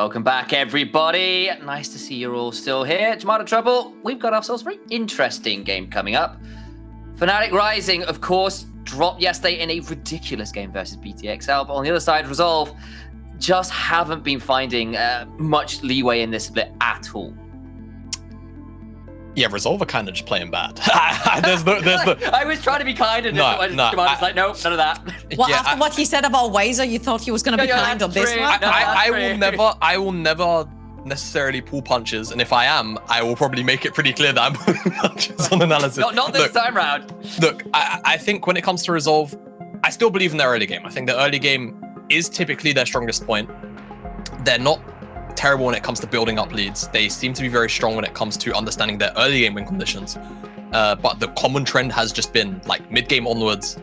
Welcome back, everybody. Nice to see you're all still here. Tomato Trouble, we've got ourselves a very interesting game coming up. Fnatic Rising, of course, dropped yesterday in a ridiculous game versus BTXL, but on the other side, Resolve just haven't been finding much leeway in this split at all. Yeah, Resolve are kind of just playing bad. there's no. I was trying to be kind, and Tomato's like, nope, none of that. Well, yeah, after what he said about Wazer, you thought he was going to be kind on this one? I will never necessarily pull punches, and if I am, I will probably make it pretty clear that I'm pulling punches on analysis. Not this time round. Look, I think when it comes to Resolve, I still believe in their early game. I think the early game is typically their strongest point. They're not terrible when it comes to building up leads. They seem to be very strong when it comes to understanding their early game win conditions. But the common trend has just been like mid-game onwards,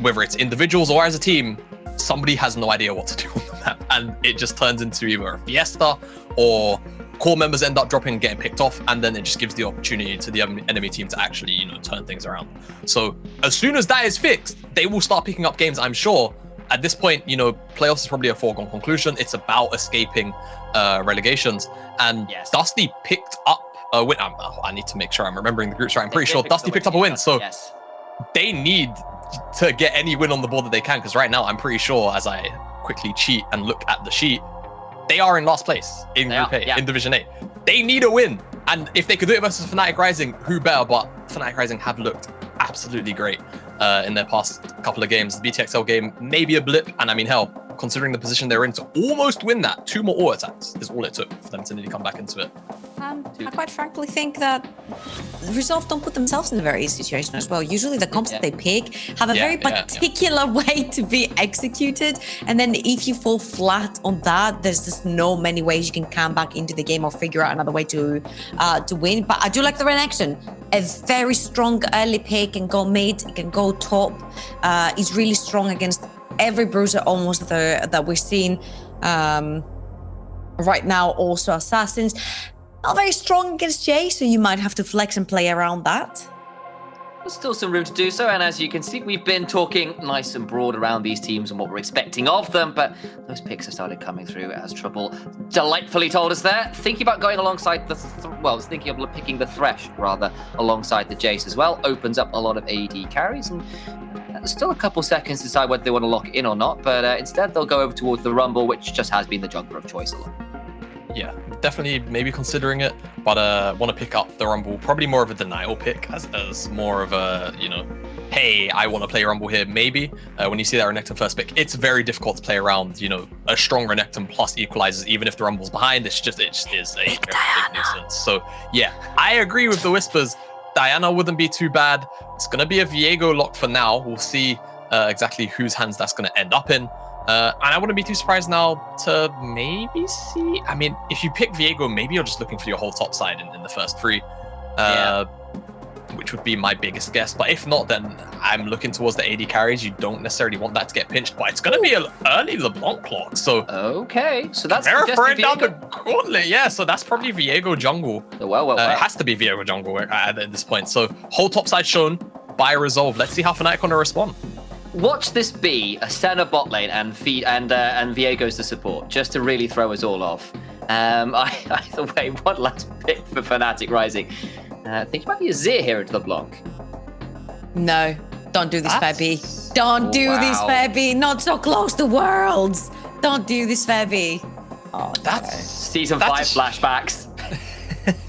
whether it's individuals or as a team, somebody has no idea what to do on the map. And it just turns into either a fiesta or core members end up dropping and getting picked off. And then it just gives the opportunity to the enemy team to actually, turn things around. So as soon as that is fixed, they will start picking up games, I'm sure. At this point, playoffs is probably a foregone conclusion. It's about escaping relegations. And yes. Dusty picked up a win. I need to make sure I'm remembering the groups right. I'm pretty sure Dusty picked up a win. So yes. They need to get any win on the board that they can. Because right now, I'm pretty sure, as I quickly cheat and look at the sheet, they are in last place in Group A, in Division A. They need a win. And if they could do it versus Fnatic Rising, who better? But Fnatic Rising have looked absolutely great in their past couple of games. The BTXL game, maybe a blip. And I mean, hell, considering the position they're in to almost win that, 2 more auto attacks is all it took for them to nearly come back into it. I quite frankly think that Resolve don't put themselves in a very easy situation as well. Usually the comps that they pick have a very particular way to be executed. And then if you fall flat on that, there's just no many ways you can come back into the game or figure out another way to win. But I do like the Renection. A very strong early pick, can go mid, can go top. He's really strong against every bruiser almost that we're seeing right now. Also Assassins. Not very strong against Jay, so you might have to flex and play around that. There's still some room to do so, and as you can see, we've been talking nice and broad around these teams and what we're expecting of them, but those picks have started coming through as Trouble delightfully told us there. Thinking about going alongside thinking of picking the Thresh, rather, alongside the Jace as well. Opens up a lot of AD carries, and still a couple seconds to decide whether they want to lock it in or not, but instead they'll go over towards the Rumble, which just has been the jungler of choice a lot. Yeah, definitely maybe considering it, but want to pick up the Rumble. Probably more of a denial pick as more of a, hey, I want to play Rumble here. Maybe when you see that Renekton first pick, it's very difficult to play around, a strong Renekton plus equalizers, even if the Rumble's behind. It just is a very big distance. So yeah, I agree with the whispers. Diana wouldn't be too bad. It's going to be a Viego lock for now. We'll see exactly whose hands that's going to end up in. And I wouldn't be too surprised now to maybe see... I mean, if you pick Viego, maybe you're just looking for your whole top side in the first 3, which would be my biggest guess. But if not, then I'm looking towards the AD carries. You don't necessarily want that to get pinched, but it's going to be an early LeBlanc clock. So okay, so that's Verifying down the gauntlet. Yeah, so that's probably Viego jungle. Well. It has to be Viego jungle at this point. So whole top side shown by Resolve. Let's see how Fnatic want to respond. Watch this be a Senna bot lane and Viego's the support, just to really throw us all off. Either way, one last pick for Fnatic Rising. Think about the Azir here at LeBlanc. No, don't do this, Fabby. Don't do this, Fabby. Not so close to Worlds. Don't do this, Fabby. Oh, that's Season 5 flashbacks.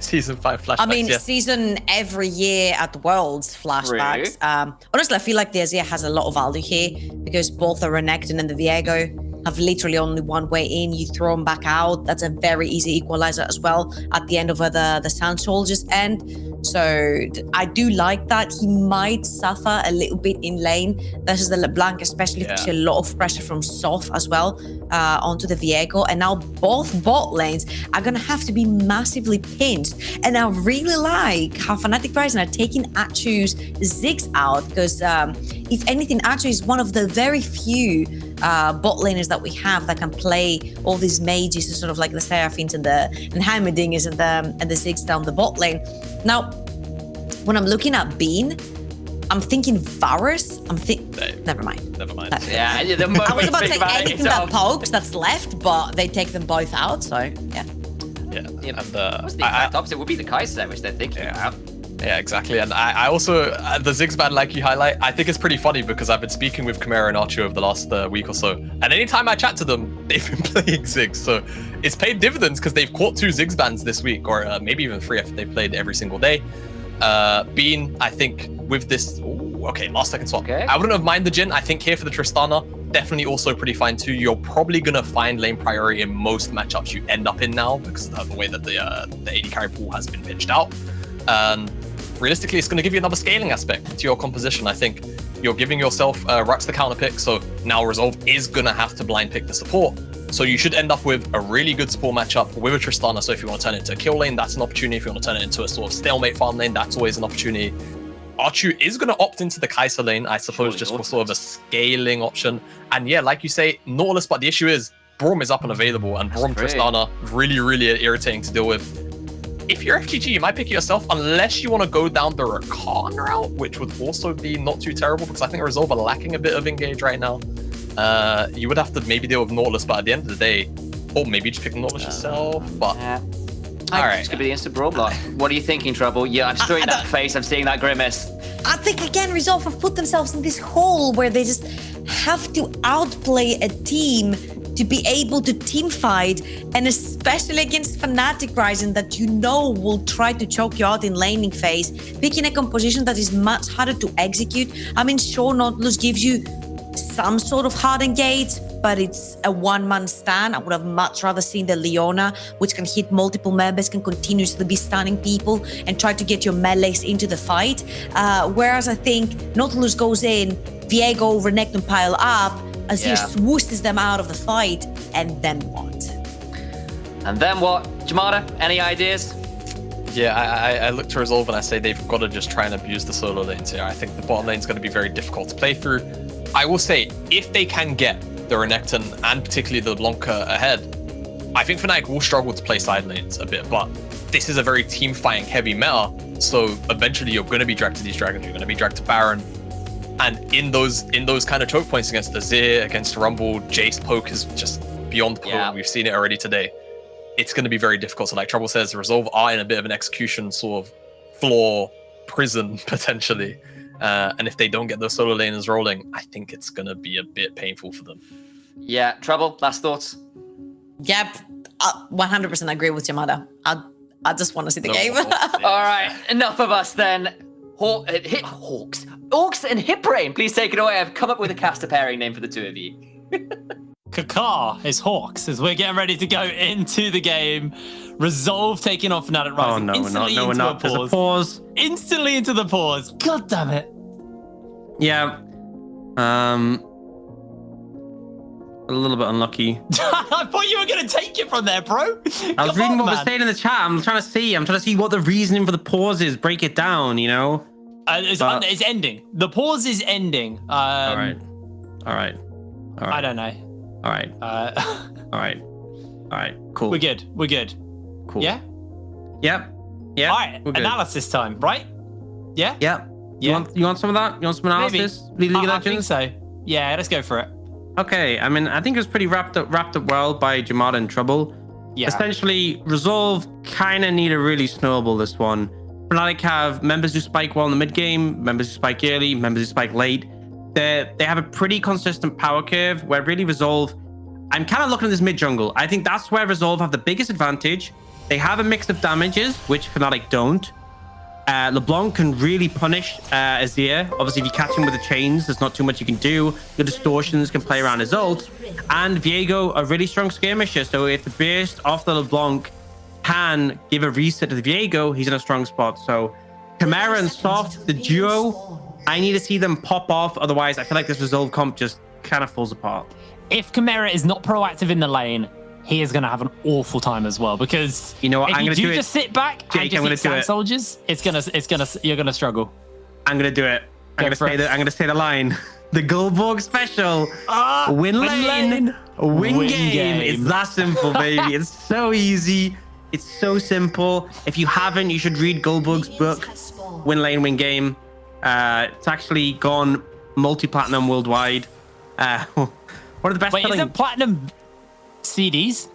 Season 5 flashbacks. I mean, season every year at Worlds flashbacks. Really? Honestly, I feel like the Azir has a lot of value here because both the Renekton and the Viego have literally only one way in. You throw them back out. That's a very easy equalizer as well at the end of the Sand Soldiers end. So I do like that. He might suffer a little bit in lane versus the LeBlanc, especially if you see a lot of pressure from Soft as well onto the Viego. And now both bot lanes are going to have to be massively pinched. And I really like how Fnatic Rising are taking Achu's Ziggs out because if anything, Achu is one of the very few bot laners that we have that can play all these mages and sort of like the Seraphins and Heimerdingers and the Ziggs down the bot lane. Now, when I'm looking at Bean, I'm thinking Varus. Never mind. Never mind. Yeah, the moment I was about to think say about it, anything it's that pokes that's left, but they take them both out. So yeah. Yeah. Yeah, And what's the exact opposite? Would be the Kai'Sa, which they're thinking about. yeah, exactly. And I also, the Ziggs ban, like you highlight, I think it's pretty funny because I've been speaking with Chimera and Archer over the last week or so. And anytime I chat to them, they've been playing Ziggs. So it's paid dividends because they've caught 2 Ziggs bans this week, or maybe even 3 if they've played every single day. Bean, I think with this, okay, last second swap. Okay. I wouldn't have minded the Jhin. I think here for the Tristana, definitely also pretty fine too. You're probably going to find lane priority in most matchups you end up in now because of the way that the AD carry pool has been pitched out. And realistically, it's going to give you another scaling aspect to your composition. I think you're giving yourself Rux the counter pick, so now Resolve is going to have to blind pick the support. So you should end up with a really good support matchup with a Tristana. So if you want to turn it into a kill lane, that's an opportunity. If you want to turn it into a sort of stalemate farm lane, that's always an opportunity. Archu is going to opt into the Kai'Sa lane, I suppose, just for sort of a scaling option. And yeah, like you say, Nautilus, but the issue is Braum is up and available, and Braum Tristana, really, really irritating to deal with. If you're FGG, you might pick it yourself, unless you want to go down the Rakan route, which would also be not too terrible, because I think Resolve are lacking a bit of engage right now. You would have to maybe deal with Nautilus, but at the end of the day, or maybe just pick Nautilus yourself, but... All right, it's gonna be the instant brawl block. What are you thinking, Trouble? Yeah, I'm seeing that face. I'm seeing that grimace. I think again, Resolve have put themselves in this hole where they just have to outplay a team to be able to team fight, and especially against Fnatic Ryzen that you know will try to choke you out in laning phase. Picking a composition that is much harder to execute. I mean, sure, Nautilus gives you some sort of hard engage, but it's a one-man stand. I would have much rather seen the Leona, which can hit multiple members, can continuously be stunning people and try to get your melees into the fight. Whereas I think Nautilus goes in, Viego, Renekton pile up, Azir swooshes them out of the fight, and then what? And then what? Jamada, any ideas? Yeah, I look to Resolve and I say they've got to just try and abuse the solo lanes here. I think the bottom lane is going to be very difficult to play through. I will say, if they can get the Renekton and particularly the Blanca ahead, I think Fnatic will struggle to play side lanes a bit, but this is a very team fighting heavy meta, so eventually you're going to be dragged to these dragons, you're going to be dragged to Baron, and in those kind of choke points against Azir, against Rumble, Jace poke is just beyond potent. We've seen it already today. It's going to be very difficult. So like Trouble says, Resolve are in a bit of an execution sort of floor prison potentially. And if they don't get those solo laners rolling, I think it's going to be a bit painful for them. Yeah, Trouble, last thoughts? Yep, 100% agree with Yamada. I just want to see the game. All right, enough of us then. Hawks. Orcs and Hiprain, please take it away. I've come up with a caster pairing name for the two of you. Kakar is Hawks as we're getting ready to go into the game. Resolve taking on Fnatic Ryzen. Oh no, we're not. There's a pause. Instantly into the pause. God damn it. Yeah. A little bit unlucky. I thought you were going to take it from there, bro. I was reading what was saying in the chat. I'm trying to see what the reasoning for the pause is. Break it down, you know? It's ending. The pause is ending. All right. I don't know. All right. All right. Cool. We're good. Cool. Yeah? Yep. All right. Analysis time, right? Yeah? Yeah. You want some of that? You want some analysis? Maybe. I think so. Yeah, let's go for it. Okay. I mean, I think it was pretty wrapped up well by Jamada and Trouble. Yeah. Essentially, Resolve kind of need to really snowball this one. Fnatic have members who spike well in the mid game, members who spike early, members who spike late. They have a pretty consistent power curve where really Resolve, I'm kind of looking at this mid jungle. I think that's where Resolve have the biggest advantage. They have a mix of damages, which Fnatic don't. LeBlanc can really punish Azir. Obviously, if you catch him with the chains, there's not too much you can do. The distortions can play around his ult. And Viego, a really strong skirmisher. So if the burst off the LeBlanc can give a reset to the Viego, he's in a strong spot. So Chimera and Soft, the duo, I need to see them pop off. Otherwise, I feel like this Resolve comp just kind of falls apart. If Chimera is not proactive in the lane, he is going to have an awful time as well, because you know what, if you just sit back Jake, and just hit soldiers, you're gonna struggle. I'm gonna do it. I'm gonna say the line. The Goldborg special. Win lane, win game. It's that simple, baby. It's so easy. It's so simple. If you haven't, you should read Goldborg's book, Win Lane, Win Game. It's actually gone multi-platinum worldwide. One of the best Wait, selling... isn't platinum CDs?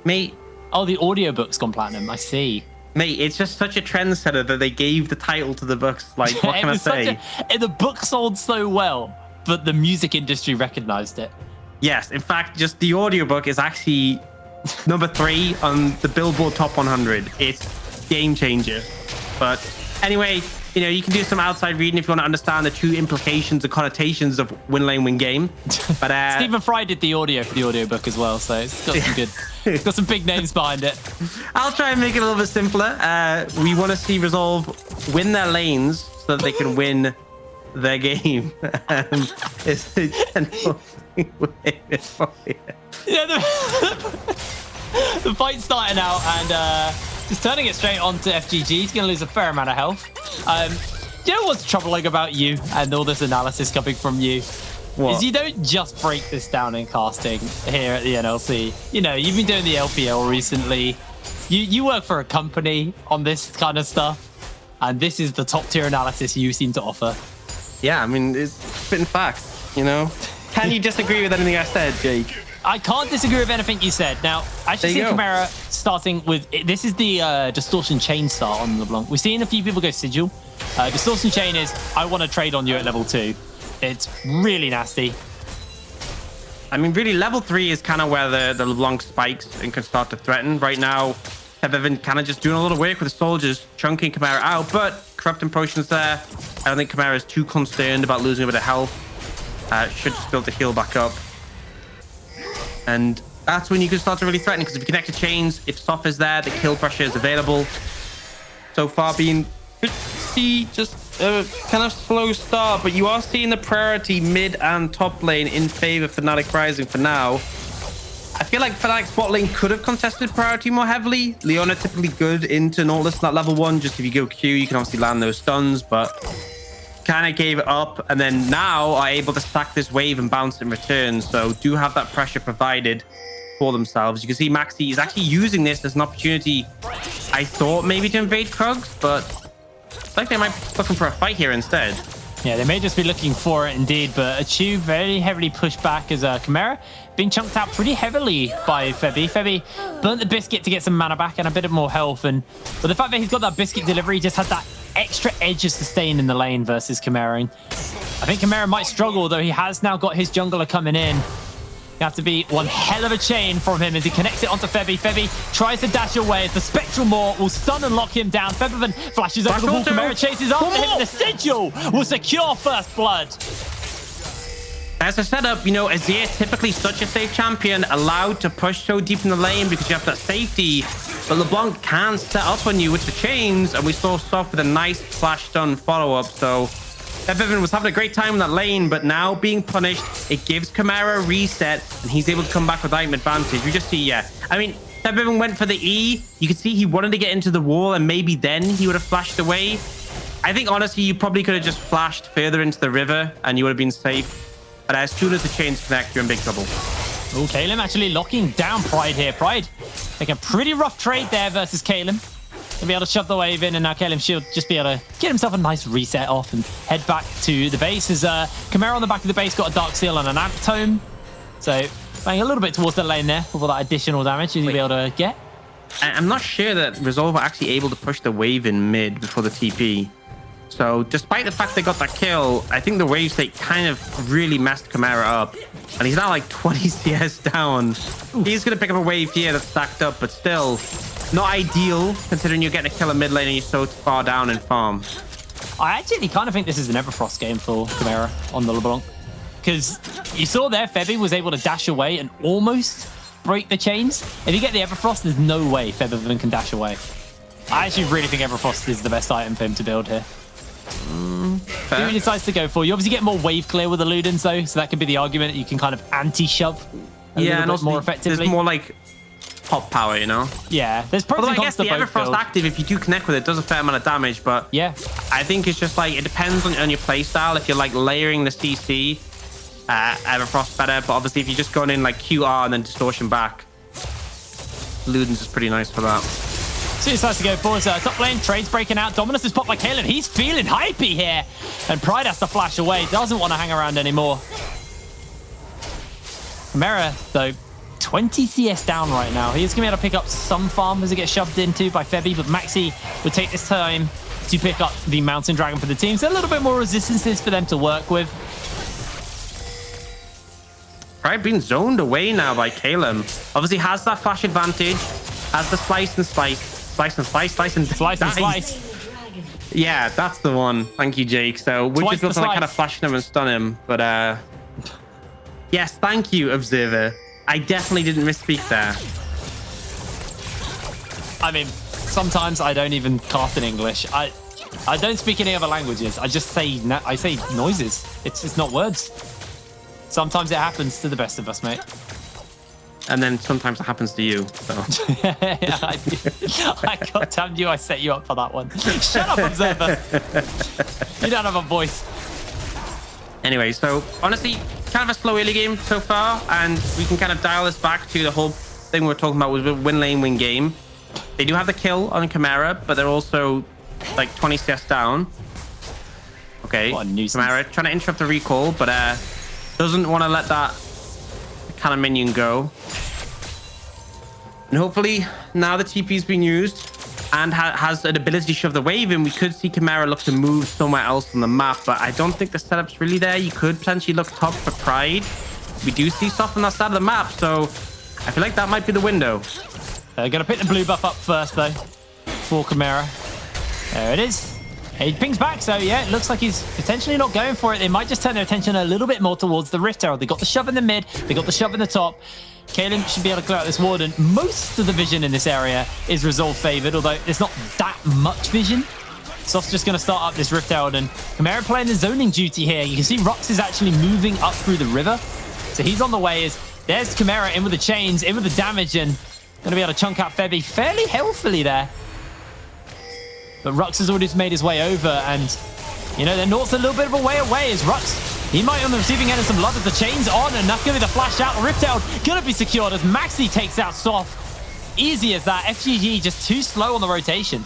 Mate, Oh, the audiobook's gone platinum. I see. it's just such a trendsetter that they gave the title to the books. Like, what It can I was such say? the book sold so well, but the music industry recognized it. Yes, in fact, just the audiobook is actually number 3 on the Billboard Top 100. It's game changer. But anyway, you know, you can do some outside reading if you want to understand the true implications and connotations of win lane, win game. But Stephen Fry did the audio for the audiobook as well, so it's got some good, it's got some big names behind it. I'll try and make it a little bit simpler. We want to see Resolve win their lanes so that they can win their game. It's a general Yeah, the fight's starting out and just turning it straight on to FGG. He's going to lose a fair amount of health. You know what's troubling about you and all this analysis coming from you? What? Is you don't just break this down in casting here at the NLC. You know, you've been doing the LPL recently. You work for a company on this kind of stuff, and this is the top tier analysis you seem to offer. Yeah, I mean, it's spitting facts, you know? Can you disagree with anything I said, Jake? I can't disagree with anything you said. Now, I actually see There you go. Chimera starting with... This is the Distortion Chain start on LeBlanc. We've seen a few people go Sigil. Distortion Chain is, I want to trade on you at level 2. It's really nasty. I mean, really, level 3 is kind of where the LeBlanc spikes and can start to threaten. Right now, they've been kind of just doing a lot of work with the soldiers, chunking Chimera out, but Corrupting Potion's there. I don't think Chimera is too concerned about losing a bit of health. Should just be able to heal back up. And that's when you can start to really threaten, because if you connect to chains, if Soft is there, the kill pressure is available. So far being pretty just kind of slow start, but you are seeing the priority mid and top lane in favor of Fnatic Rising for now. I feel like Fnatic's bot lane could have contested priority more heavily. Leona typically good into Nautilus at that level 1. Just if you go Q, you can obviously land those stuns, but kind of gave it up, and then now are able to stack this wave and bounce in return. So do have that pressure provided for themselves. You can see Maxi is actually using this as an opportunity, I thought, maybe to invade Krugs, but it's like they might be looking for a fight here instead. Yeah, they may just be looking for it indeed, but Achu very heavily pushed back as Chimera being chunked out pretty heavily by Febby. Febby burnt the biscuit to get some mana back and a bit of more health, but the fact that he's got that biscuit delivery just had that extra edge of sustain in the lane versus Chimera. I think Chimera might struggle, though he has now got his jungler coming in. You have to be one hell of a chain from him as he connects it onto Febby. Febby tries to dash away as the Spectral Maw will stun and lock him down. Featherman flashes over the wall. Chimera chases after him. The Sigil will secure first blood. As a setup, you know, Azir typically such a safe champion, allowed to push so deep in the lane because you have that safety. But LeBlanc can set up on you with the chains, and we saw Soft with a nice flash stun follow-up. So Evan was having a great time in that lane, but now being punished, it gives Chimera a reset, and he's able to come back with item advantage. You just see, yeah. I mean, Evan went for the E. You could see he wanted to get into the wall, and maybe then he would have flashed away. I think, honestly, you probably could have just flashed further into the river, and you would have been safe. But as soon as the chains connect, you're in big trouble. Oh, Kalem actually locking down Pride here. Pride making a pretty rough trade there versus Kalem. He'll be able to shove the wave in, and now Kalem should just be able to get himself a nice reset off and head back to the base. As Chimera on the back of the base got a Dark Seal and an Amp Tome. So playing a little bit towards the lane there with all that additional damage he'll be able to get. I'm not sure that Resolve are actually able to push the wave in mid before the TP. So despite the fact they got that kill, I think the wave state kind of really messed Chimera up. And he's now like 20 CS down. He's going to pick up a wave here that's stacked up, but still not ideal considering you're getting a kill in mid lane and you're so far down in farm. I actually kind of think this is an Everfrost game for Chimera on the LeBlanc. Because you saw there, Febby was able to dash away and almost break the chains. If you get the Everfrost, there's no way Febby can dash away. I actually really think Everfrost is the best item for him to build here. Who he decides to go for. You obviously get more wave clear with the Ludens, though, so that could be the argument. You can kind of anti-shove a little bit more effectively. There's more like pop power, you know? Yeah, there's pros Although and I cons guess to the both Everfrost builds. active, if you do connect with it, does a fair amount of damage, but yeah, I think it's just like, it depends on your playstyle. If you're like layering the CC, Everfrost better, but obviously if you're just going in like QR and then distortion back, Ludens is pretty nice for that. So he decides to go forward. So top lane, trades breaking out. Dominus is popped by Kalen. He's feeling hypey here. And Pride has to flash away. Doesn't want to hang around anymore. Chimera, though, 20 CS down right now. He is going to be able to pick up some farm as it gets shoved into by Febby, but Maxi would take this time to pick up the Mountain Dragon for the team. So a little bit more resistances for them to work with. Pride being zoned away now by Caleb. Obviously has that flash advantage, has the slice and slice, slice and slice, slice and Slice and dice. slice. Yeah, that's the one. Thank you, Jake. So we Twice just got the to like kind of slice. flash him and stun him. But yes, thank you, Observer. I definitely didn't misspeak there. I mean, sometimes I don't even cast in English. I don't speak any other languages. I just say noises. It's not words. Sometimes it happens to the best of us, mate. And then sometimes it happens to you. So I goddamn you, I set you up for that one. Shut up, Observer. You don't have a voice. anyway, so honestly, kind of a slow early game so far, and we can kind of dial this back to the whole thing we were talking about was win lane, win game. They do have the kill on Chimera, but they're also like 20 CS down. Okay, What a nuisance. Chimera trying to interrupt the recall, but doesn't want to let that kind of minion go. And hopefully now the TP's been used and has an ability to shove the wave in, we could see Chimera look to move somewhere else on the map, but I don't think the setup's really there. You could potentially look top for Pride. We do see Soft on that side of the map, so I feel like that might be the window. Gonna pick the blue buff up first, though, for Chimera. There it is. He pings back, so yeah, it looks like he's potentially not going for it. They might just turn their attention a little bit more towards the Rift Herald. They got the shove in the mid, they got the shove in the top. Kaelin should be able to clear out this Warden. Most of the vision in this area is Resolve favored, although there's not that much vision. Soft's just going to start up this Rift Herald, and Chimera playing the zoning duty here. You can see Rux is actually moving up through the river. So he's on the way. There's Chimera in with the chains, in with the damage, and going to be able to chunk out Febby fairly healthily there. But Rux has already made his way over, and, you know, their North's a little bit of a way away as Rux. He might on the receiving end of some love as the chain's on, and that's going to be the flash out. The Rift Herald going to be secured as Maxi takes out Soft. Easy as that. FGG just too slow on the rotation.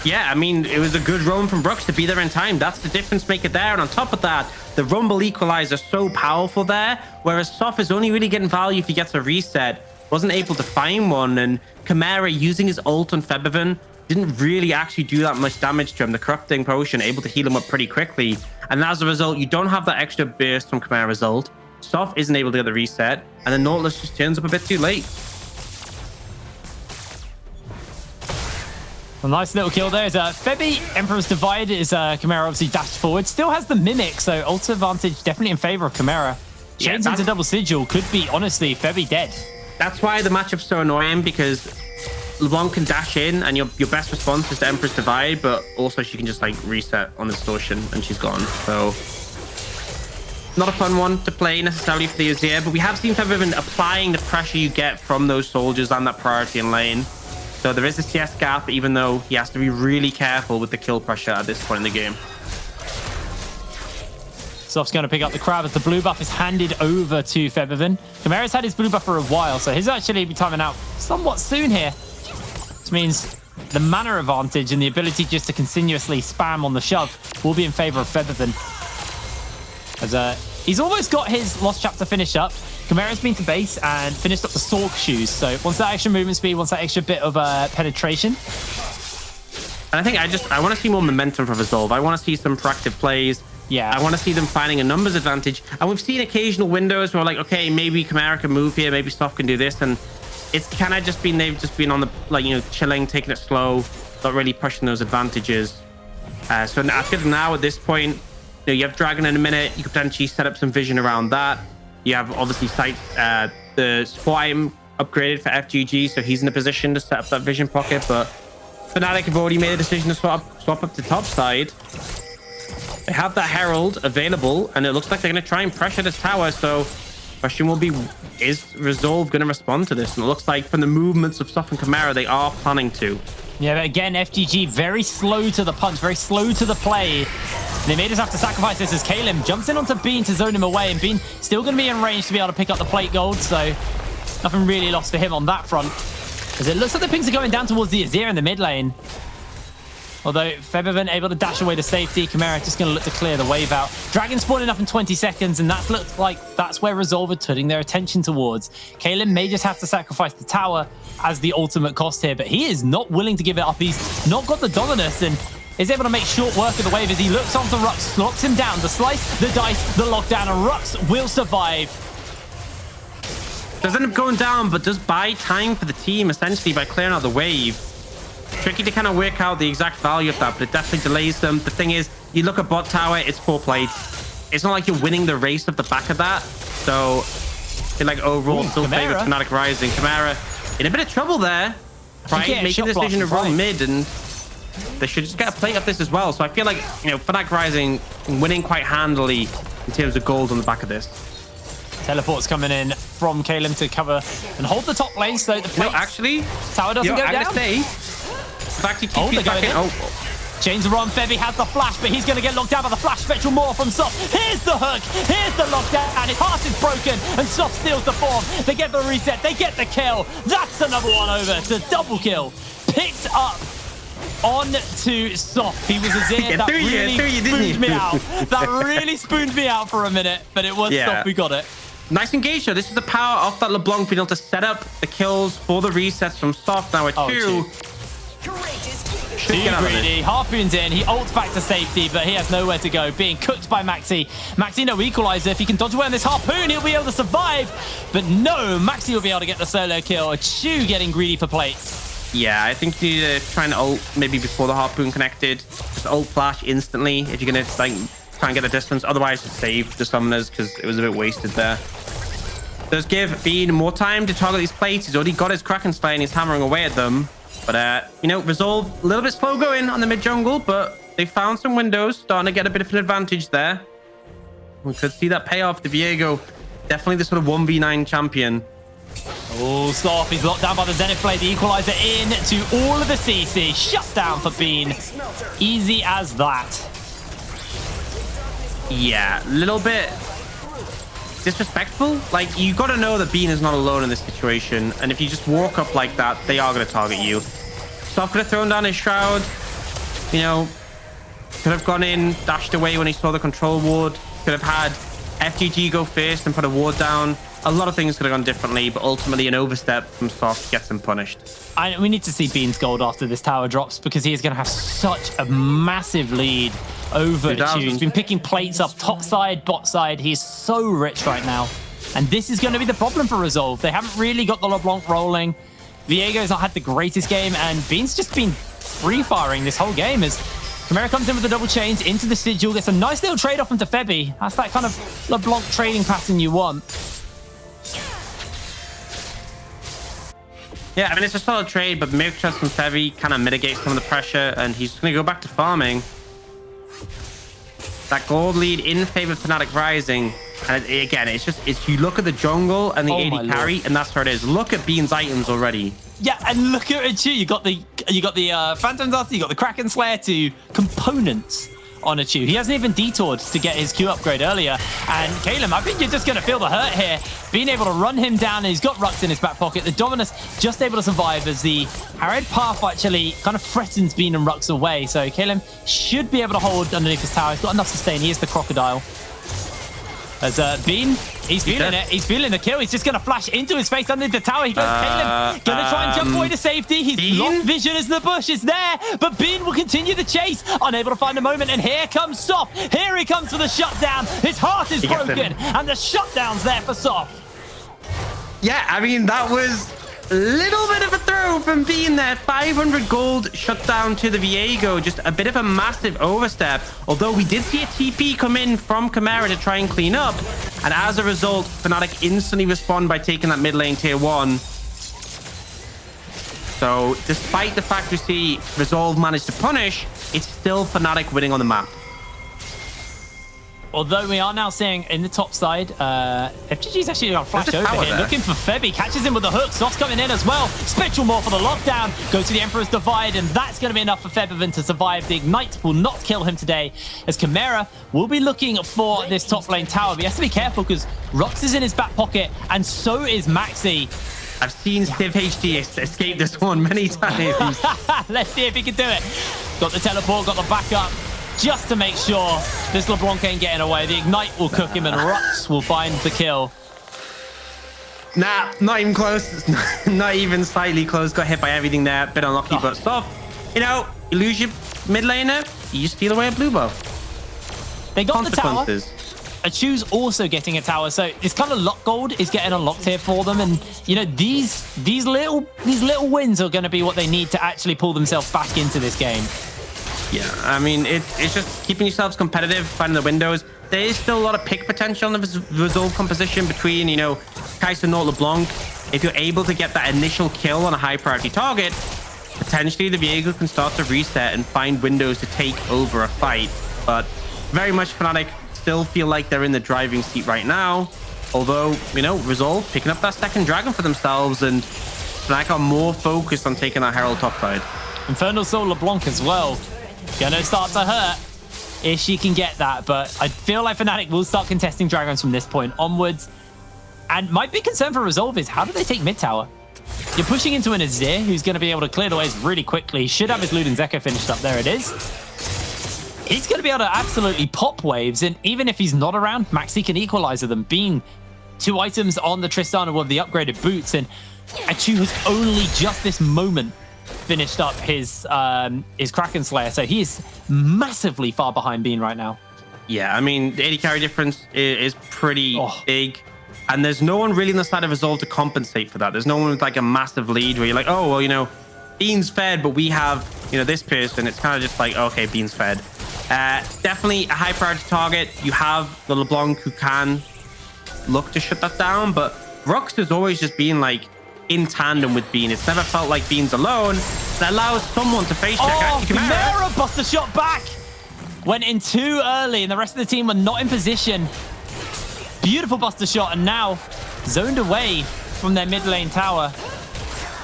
Yeah, I mean, it was a good roam from Brooks to be there in time. That's the difference maker there. And on top of that, the Rumble Equalizer is so powerful there, whereas Soft is only really getting value if he gets a reset. Wasn't able to find one, and Chimera using his ult on Febiven didn't really actually do that much damage to him. The Corrupting Potion able to heal him up pretty quickly. And as a result, you don't have that extra burst from Chimera's ult. Soft isn't able to get the reset, and then Nautilus just turns up a bit too late. A nice little kill there. Febby, Emperor's Divide is Chimera obviously dashed forward. Still has the Mimic, so ult advantage definitely in favor of Chimera. Chains into double sigil could be, honestly, Febby dead. That's why the matchup's so annoying, because LeBlanc can dash in, and your best response is to Emperor's Divide, but also she can just like reset on the distortion, and she's gone. So not a fun one to play necessarily for the Azir, but we have seen Febiven applying the pressure you get from those soldiers and that priority in lane. So there is a CS gap, even though he has to be really careful with the kill pressure at this point in the game. Soft's going to pick up the crab as the blue buff is handed over to Febiven. Chimera's had his blue buff for a while, so he's actually be timing out somewhat soon here. Which means the mana advantage and the ability just to continuously spam on the shove will be in favor of Febiven. As he's almost got his Lost Chapter finished up. Chimera's been to base and finished up the Sork shoes. So wants that extra movement speed, wants that extra bit of penetration. And I think I want to see more momentum from Resolve. I want to see some proactive plays. Yeah. I want to see them finding a numbers advantage. And we've seen occasional windows where, like, okay, maybe Chimera can move here, maybe Soft can do this, and it's kind of just been, they've just been on the, like, you know, chilling, taking it slow, not really pushing those advantages. So I feel now at this point, you know, you have Dragon in a minute, you could potentially set up some vision around that. You have obviously sight, the Swime upgraded for FGG, so he's in a position to set up that vision pocket, but Fnatic have already made a decision to swap up to top side. They have that Herald available, and it looks like they're going to try and pressure this tower, so question will be, is Resolve going to respond to this? And it looks like from the movements of Soft and Chimera, they are planning to. Yeah, but again, FGG very slow to the punch, very slow to the play. They may just have to sacrifice this as Kalim jumps in onto Bean to zone him away, and Bean still going to be in range to be able to pick up the plate gold, so nothing really lost for him on that front. As it looks like the pings are going down towards the Azir in the mid lane. Although Febiven able to dash away to safety, Chimera just going to look to clear the wave out. Dragon spawning up in 20 seconds, and that looks like that's where Resolve are turning their attention towards. Kaelin may just have to sacrifice the tower as the ultimate cost here, but he is not willing to give it up. He's not got the dominance and is able to make short work of the wave as he looks onto Rux, locks him down. The slice, the dice, the lockdown, and Rux will survive. Does end up going down, but does buy time for the team essentially by clearing out the wave. Tricky to kind of work out the exact value of that, but it definitely delays them. The thing is, you look at bot tower, it's 4 plates. It's not like you're winning the race off the back of that. So, I feel like overall, still favor Fnatic Rising. Chimera in a bit of trouble there, right? Making the decision to roll mid, and they should just get a plate of this as well. So I feel like, you know, Fnatic Rising winning quite handily in terms of gold on the back of this. Teleport's coming in from Kaelin to cover and hold the top lane so the plates, no, actually, tower doesn't go down. They're going in. Chains are on. Febby has the flash, but he's going to get locked down by the flash. Spectral more from Soft. Here's the hook. Here's the lockdown. And his heart is broken. And Soft steals the form. They get the reset. They get the kill. That's another one over to double kill. Picked up on to Soft. He was Azir. That really spooned me out. That really spooned me out for a minute. But it was Soft. We got it. Nice engage, though. This is the power of that LeBlanc being able to set up the kills for the resets from Soft. Now at 2. Too greedy. Harpoon's in. He ults back to safety, but he has nowhere to go. Being cooked by Maxi. Maxi, no equalizer. If he can dodge away on this Harpoon, he'll be able to survive. But no, Maxi will be able to get the solo kill. Chu getting greedy for plates. Yeah, I think you need to try and ult maybe before the Harpoon connected. Just ult flash instantly if you're going to like try and get the distance. Otherwise, just save the summoners because it was a bit wasted there. Does give Bean more time to target these plates. He's already got his Kraken Slayer and he's hammering away at them. But, you know, Resolve, a little bit slow going on the mid-jungle, but they found some windows, starting to get a bit of an advantage there. We could see that payoff. The Viego, definitely the sort of 1v9 champion. Oh, Soft, he's locked down by the Zenith Blade. The equalizer in to all of the CC. Shut down for Bean. Easy as that. Yeah, a little bit disrespectful. Like, you got to know that Bean is not alone in this situation, and if you just walk up like that, they are going to target you. Soft could have thrown down his shroud, you know, could have gone in, dashed away when he saw the control ward, could have had FGG go first and put a ward down. A lot of things could have gone differently, but ultimately an overstep from Soft gets him punished. We need to see Bean's gold after this tower drops, because he is going to have such a massive lead over Chu. He's been picking plates up top side, bot side. He's so rich right now. And this is going to be the problem for Resolve. They haven't really got the LeBlanc rolling. Viego's not had the greatest game, and Bean's just been free-firing this whole game as Chimera comes in with the double chains into the Sigil, gets a nice little trade-off into Febby. That's that kind of LeBlanc trading pattern you want. Yeah, I mean, it's a solid trade, but Mirk Trust from Febby kind of mitigates some of the pressure, and he's going to go back to farming. That gold lead in favor of Fnatic Rising. And again, it's you look at the jungle and the AD carry, and that's where it is. Look at Bean's items already. Yeah, and look at Chu. You got the Phantom Dust, you got the Kraken Slayer to components on a Chu. He hasn't even detoured to get his Q upgrade earlier. And Caleb, I think you're just going to feel the hurt here. Being able to run him down, and he's got Rux in his back pocket. The Dominus just able to survive as the Harried Path actually kind of threatens Bean and Rux away. So Caleb should be able to hold underneath his tower. He's got enough sustain. He is the Crocodile. As Bean, he's feeling it. He's feeling the kill. He's just going to flash into his face underneath the tower. He goes, Caleb, going to try and jump away to safety. He's lost vision as the bush is there, but Bean will continue the chase. Unable to find a moment, and here comes Soft. Here he comes for the shutdown. His heart is broken, and the shutdown's there for Soft. Yeah, I mean, that was a little bit of a throw from Bean there. 500 gold shut down to the Viego. Just a bit of a massive overstep. Although we did see a TP come in from Chimera to try and clean up. And as a result, Fnatic instantly respond by taking that mid lane tier 1. So despite the fact we see Resolve managed to punish, it's still Fnatic winning on the map. Although we are now seeing in the top side, FGG's actually got a flash over here, looking for Febby, catches him with the hook. Soft's coming in as well. Spectral more for the lockdown, goes to the Emperor's Divide, and that's going to be enough for Febiven to survive. The Ignite will not kill him today, as Chimera will be looking for this top lane tower. But he has to be careful because Rux is in his back pocket, and so is Maxi. I've seen Civ HD escape this one many times. Let's see if he can do it. Got the teleport, got the backup, just to make sure this LeBlanc ain't getting away. The Ignite will cook him, and Rux will find the kill. Nah, not even close. Not even slightly close. Got hit by everything there. Bit unlucky, but stuff. You know, you lose your mid laner, you steal away a blue buff. They got the tower. Achu's also getting a tower, so this kind of luck gold is getting unlocked here for them. And you know, these little wins are going to be what they need to actually pull themselves back into this game. Yeah, I mean, it's just keeping yourselves competitive, finding the windows. There is still a lot of pick potential in the Resolve composition between, you know, Kai'Sa, Nort, LeBlanc. If you're able to get that initial kill on a high priority target, potentially the Viego can start to reset and find windows to take over a fight. But very much Fnatic still feel like they're in the driving seat right now. Although, you know, Resolve picking up that second dragon for themselves, and Fnatic are more focused on taking that Herald top side. Infernal Soul LeBlanc as well. Gonna start to hurt if she can get that, but I feel like Fnatic will start contesting dragons from this point onwards. And my big concern for Resolve is, how do they take mid tower? You're pushing into an Azir who's going to be able to clear the waves really quickly. Should have his Ludens Echo finished up. There it is. He's going to be able to absolutely pop waves, and even if he's not around, Maxi can equalize them, being 2 items on the Tristana with the upgraded boots, and Achu has only just this moment finished up his Kraken Slayer, so he is massively far behind Bean right now. Yeah, I mean, the 80 carry difference is pretty big, and there's no one really on the side of Resolve to compensate for that. There's no one with like a massive lead where you're like, oh, well, you know, Bean's fed, but we have, you know, this person. It's kind of just like, okay, Bean's fed. Definitely a high priority target. You have the LeBlanc who can look to shut that down, but Rux has always just been like in tandem with Bean. It's never felt like Bean's alone. That allows someone to face check. Chimera busts the shot back. Went in too early, and the rest of the team were not in position. Beautiful buster shot, and now zoned away from their mid lane tower.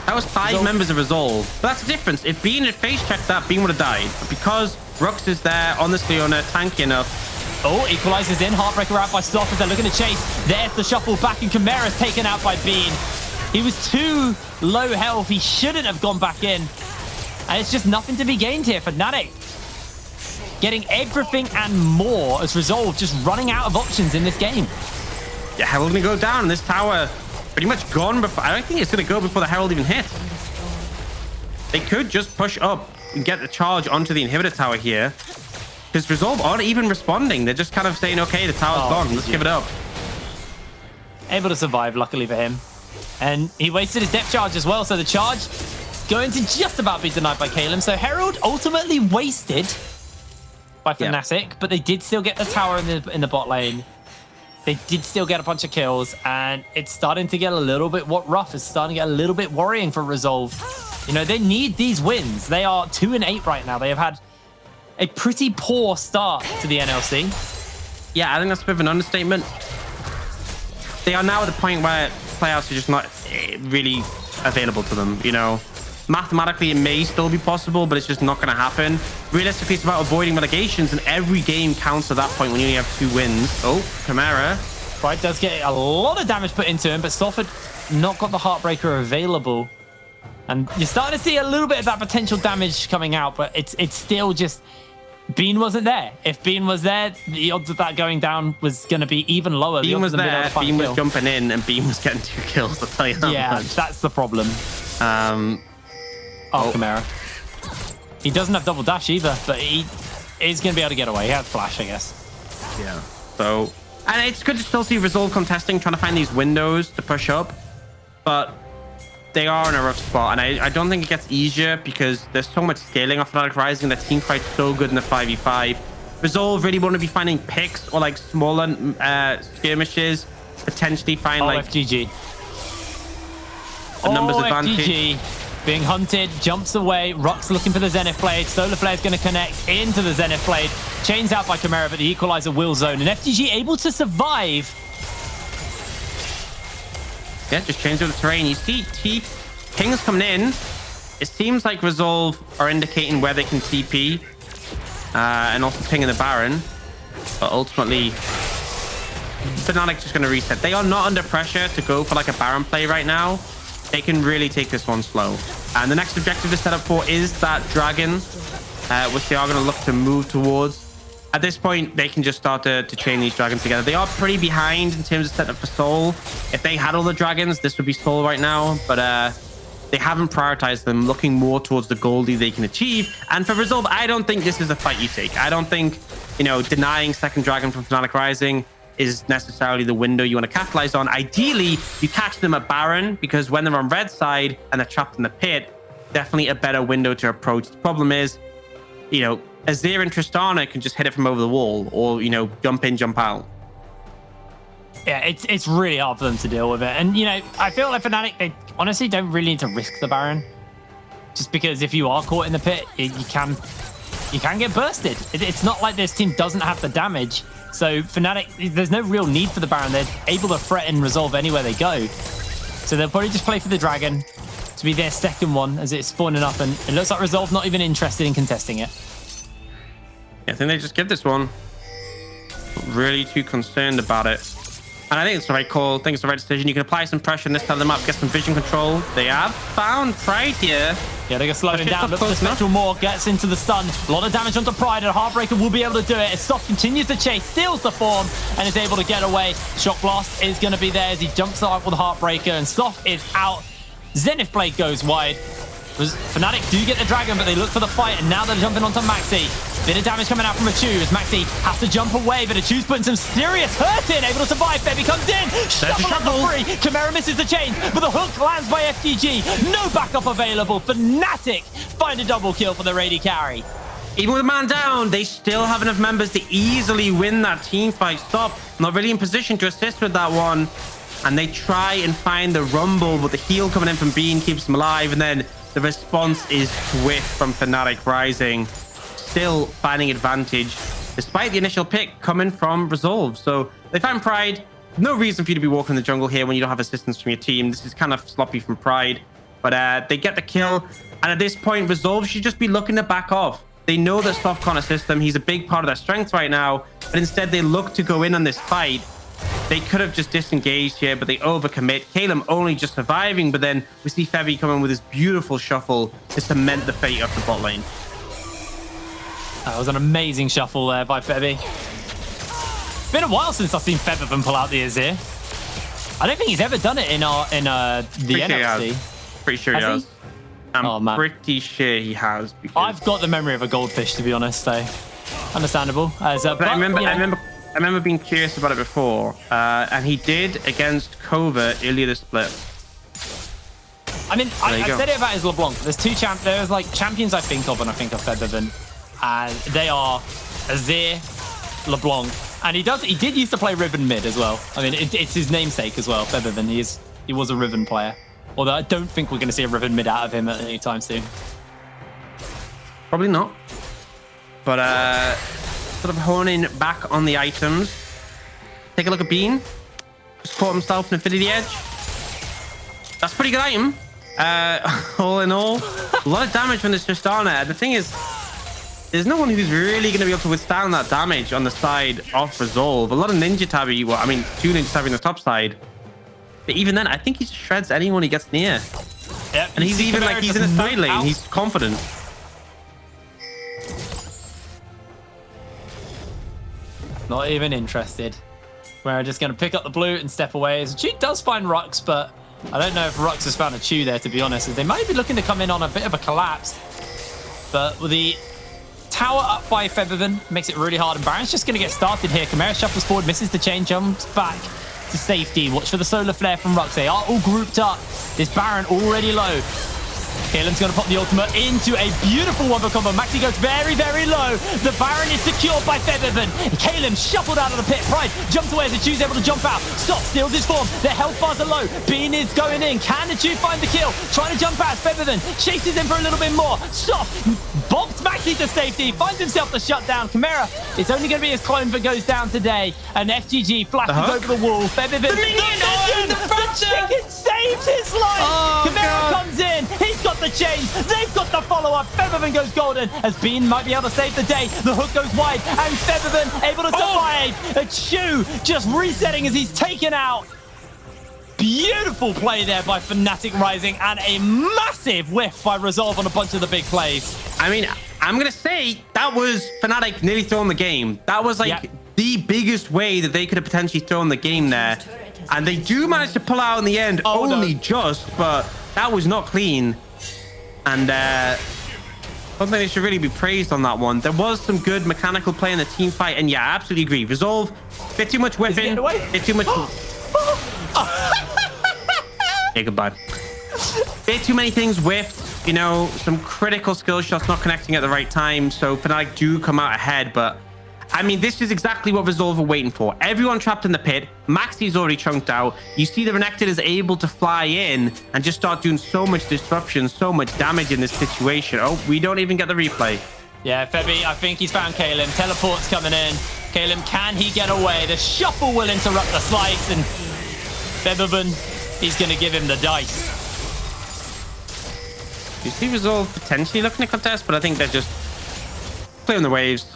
That was 5 members of Resolve. But that's the difference. If Bean had face checked that, Bean would have died. But because Rux is there on this Leona, tanky enough. Oh, equalizes in. Heartbreaker out by Stoff as they're looking to chase. There's the shuffle back, and Chimera's taken out by Bean. He was too low health. He shouldn't have gone back in. And it's just nothing to be gained here for Fnatic. Getting everything and more as Resolve just running out of options in this game. Yeah, Herald gonna go down. This tower pretty much gone before. I don't think it's gonna go before the Herald even hit. They could just push up and get the charge onto the inhibitor tower here, because Resolve aren't even responding. They're just kind of saying, okay, the tower's gone. Let's give it up. Able to survive, luckily for him. And he wasted his depth charge as well, so the charge going to just about be denied by Kalem. So Herald ultimately wasted by Fnatic, but they did still get the tower in the bot lane. They did still get a bunch of kills, and it's starting to get a little bit rough. It's starting to get a little bit worrying for Resolve. You know, they need these wins. They are 2-8 right now. They have had a pretty poor start to the NLC. Yeah, I think that's a bit of an understatement. They are now at the point where playoffs are just not really available to them, you know. Mathematically, it may still be possible, but it's just not going to happen. Realistically, it's about avoiding relegations, and every game counts at that point when you only have 2 wins. Oh, Chimera. Right, does get a lot of damage put into him, but Stofford not got the Heartbreaker available. And you're starting to see a little bit of that potential damage coming out, but it's still just... Bean wasn't there. If Bean was there, the odds of that going down was going to be even lower. Bean was there, Bean was jumping in, and Bean was getting 2 kills, I'll tell you that much. That's the problem. Chimera. He doesn't have double dash either, but he is going to be able to get away. He has flash, I guess. Yeah. So, and it's good to still see Resolve contesting, trying to find these windows to push up, but they are in a rough spot, and I don't think it gets easier because there's so much scaling off Fnatic Rising. The team fights so good in the 5v5. Resolve really want to be finding picks or like smaller skirmishes, potentially find like FGG. The numbers advantage. FGG being hunted, jumps away. Rux looking for the Zenith Blade. Solar Flare is going to connect into the Zenith Blade. Chains out by Chimera, but the Equalizer will zone. And FGG able to survive. Yeah, just change the terrain. You see King's coming in. It seems like Resolve are indicating where they can TP. And also pinging the Baron. But ultimately, Fnatic just going to reset. They are not under pressure to go for like a Baron play right now. they can really take this one slow. And the next objective to set up for is that dragon, which they are going to look to move towards. At this point, they can just start to chain these dragons together. They are pretty behind in terms of setting up for Soul. If they had all the dragons, this would be Soul right now. But they haven't prioritized them, looking more towards the Goldie they can achieve. And for Resolve, I don't think this is a fight you take. I don't think, you know, denying second dragon from Fnatic Rising is necessarily the window you want to capitalize on. Ideally, you catch them at Baron, because when they're on red side and they're trapped in the pit, definitely a better window to approach. The problem is, you know, Azir and Tristana can just hit it from over the wall, or, you know, jump in, jump out. Yeah, it's really hard for them to deal with it. And, you know, I feel like Fnatic, they honestly don't really need to risk the Baron. Just because if you are caught in the pit, you can get bursted. It's not like this team doesn't have the damage. So Fnatic, there's no real need for the Baron. They're able to threaten Resolve anywhere they go. So they'll probably just play for the Dragon to be their second one as it's spawning up. And it looks like Resolve not even interested in contesting it. Yeah, I think they just give this one. Not really too concerned about it. And I think it's the right call. I think it's the right decision. You can apply some pressure and this time them up, get some vision control. They have found Pride here. Yeah, they're going to slow him down. Look for the Spectral Maw, gets into the stun. A lot of damage onto Pride, and Heartbreaker will be able to do it. As Soft continues to chase, steals the form, and is able to get away. Shock Blast is going to be there as he jumps up with Heartbreaker, and Soft is out. Zenith Blade goes wide. Fnatic do get the Dragon, but they look for the fight, and now they're jumping onto Maxi. Bit of damage coming out from Achu as Maxi has to jump away, but Achu's putting some serious hurt in, able to survive. Baby comes in, shuffle free. Chimera misses the chain, but the hook lands by FGG. No backup available. Fnatic find a double kill for the Rady carry. Even with a man down, they still have enough members to easily win that team fight. Stop, not really in position to assist with that one. And they try and find the Rumble, but the heal coming in from Bean keeps them alive, and then the response is swift from Fnatic Rising, still finding advantage despite the initial pick coming from Resolve. So they find Pride. No reason for you to be walking in the jungle here when you don't have assistance from your team. This is kind of sloppy from Pride, but they get the kill. And at this point, Resolve should just be looking to back off. They know that Soft can't assist them. He's a big part of their strength right now, but instead they look to go in on this fight. They could have just disengaged here, but they overcommit. Caleb only just surviving, but then we see Febby come in with his beautiful shuffle to cement the fate of the bot lane. That was an amazing shuffle there by Febby. Been a while since I've seen Featherman pull out the Azir. I don't think he's ever done it in the NLC. Pretty sure he has. I'm pretty sure he has. I've got the memory of a goldfish, to be honest, though. Understandable. But I remember being curious about it before, and he did against Covert earlier this split. I mean, I said it about his LeBlanc. There's like champions I think of when I think of Featherman, and they are Azir, LeBlanc, and he did used to play Riven mid as well. I mean, it's his namesake as well, Featherman. He was a Riven player, although I don't think we're going to see a Riven mid out of him at any time soon. Probably not, but sort of honing back on the items. Take a look at Bean. Just caught himself an Infinity Edge. That's a pretty good item. All in all, a lot of damage from this Tristana. The thing is, there's no one who's really going to be able to withstand that damage on the side of Resolve. A lot of Ninja Tabby, well, I mean, 2 Ninja Tabby on the top side. But even then, I think he shreds anyone he gets near. Yep, and he's even like, he's in a side lane. He's confident. Not even interested. We're just going to pick up the blue and step away. As Chu does find Rux, but I don't know if Rux has found a Chu there, to be honest. As they might be looking to come in on a bit of a collapse. But with the tower up by Featherman, makes it really hard. And Baron's just going to get started here. Chimera shuffles forward, misses the chain, jumps back to safety. Watch for the solar flare from Rux. They are all grouped up. This Baron already low. Kalen's going to pop the ultimate into a beautiful one combo. Maxi goes very, very low. The Baron is secured by Featherman. Kalen shuffled out of the pit. Pride jumps away as Achu's able to jump out. Stop, steals his form. Their health bars are low. Bean is going in. Can Achu find the kill? Trying to jump past Featherman. Chases him for a little bit more. Stop. Bobs Maxi to safety. Finds himself the shutdown. Chimera, it's only going to be his clone that goes down today. And FGG flashes over the wall. Featherman. The chicken saves his life. Chimera comes in. He's got the chains. They've got the follow-up. Featherman goes golden as Bean might be able to save the day. The hook goes wide and Featherman able to survive. Achu just resetting as he's taken out. Beautiful play there by Fnatic Rising, and a massive whiff by Resolve on a bunch of the big plays. I mean, I'm going to say that was Fnatic nearly throwing the game. That was like the biggest way that they could have potentially thrown the game there. And they do manage to pull out in the end, just, but that was not clean. And I don't think they should really be praised on that one. There was some good mechanical play in the team fight. And yeah, I absolutely agree. Resolve, bit too much whiffing, bit too much... Okay, goodbye. Bit too many things whiffed, you know, some critical skill shots not connecting at the right time. So Fnatic do come out ahead, but I mean, this is exactly what Resolve are waiting for. Everyone trapped in the pit. Maxi's already chunked out. You see the Renekton is able to fly in and just start doing so much disruption, so much damage in this situation. Oh, we don't even get the replay. Yeah, Febby, I think he's found Kalim. Teleport's coming in. Kalim, can he get away? The shuffle will interrupt the slice, and Febiven, he's going to give him the dice. You see Resolve potentially looking to contest, but I think they're just clearing the waves.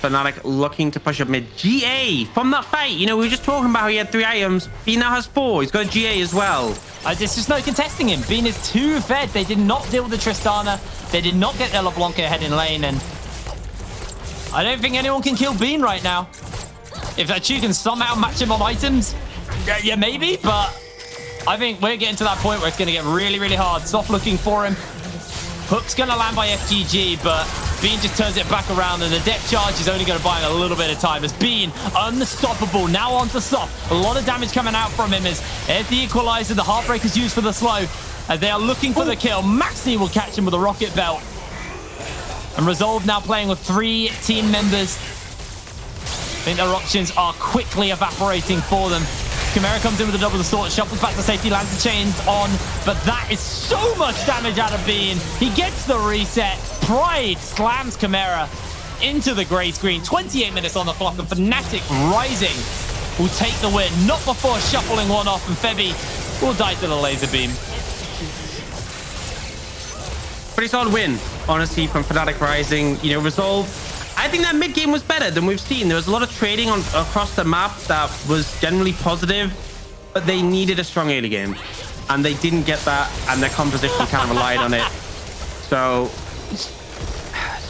Fnatic looking to push up mid. GA from that fight. You know, we were just talking about how he had 3 items. He now has 4. He's got a GA as well. There's just no contesting him. Bean is too fed. They did not deal with the Tristana. They did not get Ella Blanca ahead in lane, and I don't think anyone can kill Bean right now. If Achu can somehow match him on items, yeah, maybe, but I think we're getting to that point where it's going to get really, really hard. Soft looking for him. Hook's going to land by FGG, but Bean just turns it back around, and the depth charge is only going to buy him a little bit of time as Bean, unstoppable, now onto Soft. A lot of damage coming out from him as there's the equalizer, the Heartbreaker's used for the slow, as they are looking for the kill. Maxi will catch him with a rocket belt. And Resolve now playing with 3 team members. I think their options are quickly evaporating for them. Chimera comes in with a double the sword, shuffles back to safety, lands the chains on, but that is so much damage out of Bean. He gets the reset. Pride slams Chimera into the grey screen. 28 minutes on the clock, and Fnatic Rising will take the win. Not before shuffling one off, and Febby will die to the laser beam. Pretty solid win, honestly, from Fnatic Rising. You know, Resolve, I think that mid game was better than we've seen. There was a lot of trading across the map that was generally positive, but they needed a strong early game, and they didn't get that, and their composition kind of relied on it. So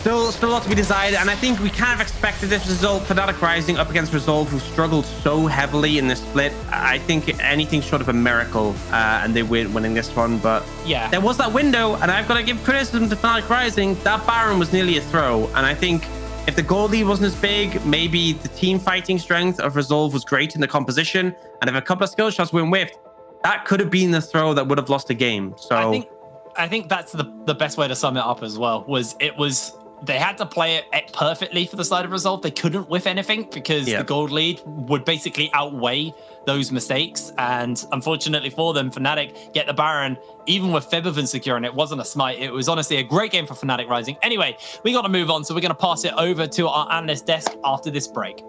still a lot to be decided, and I think we kind of expected this result. Fnatic Rising up against Resolve, who struggled so heavily in this split. I think anything short of a miracle, and they winning this one. But yeah, there was that window, and I've got to give criticism to Fnatic Rising. That Baron was nearly a throw, and I think if the gold lead wasn't as big, maybe the team fighting strength of Resolve was great in the composition, and if a couple of skill shots weren't whiffed, that could have been the throw that would have lost a game. So I think that's the best way to sum it up as well. They had to play it perfectly for the side of Resolve. They couldn't whiff anything because the gold lead would basically outweigh those mistakes. And unfortunately for them, Fnatic get the Baron, even with Febiven securing it. It wasn't a smite. It was honestly a great game for Fnatic Rising. Anyway, we got to move on. So we're going to pass it over to our analyst desk after this break.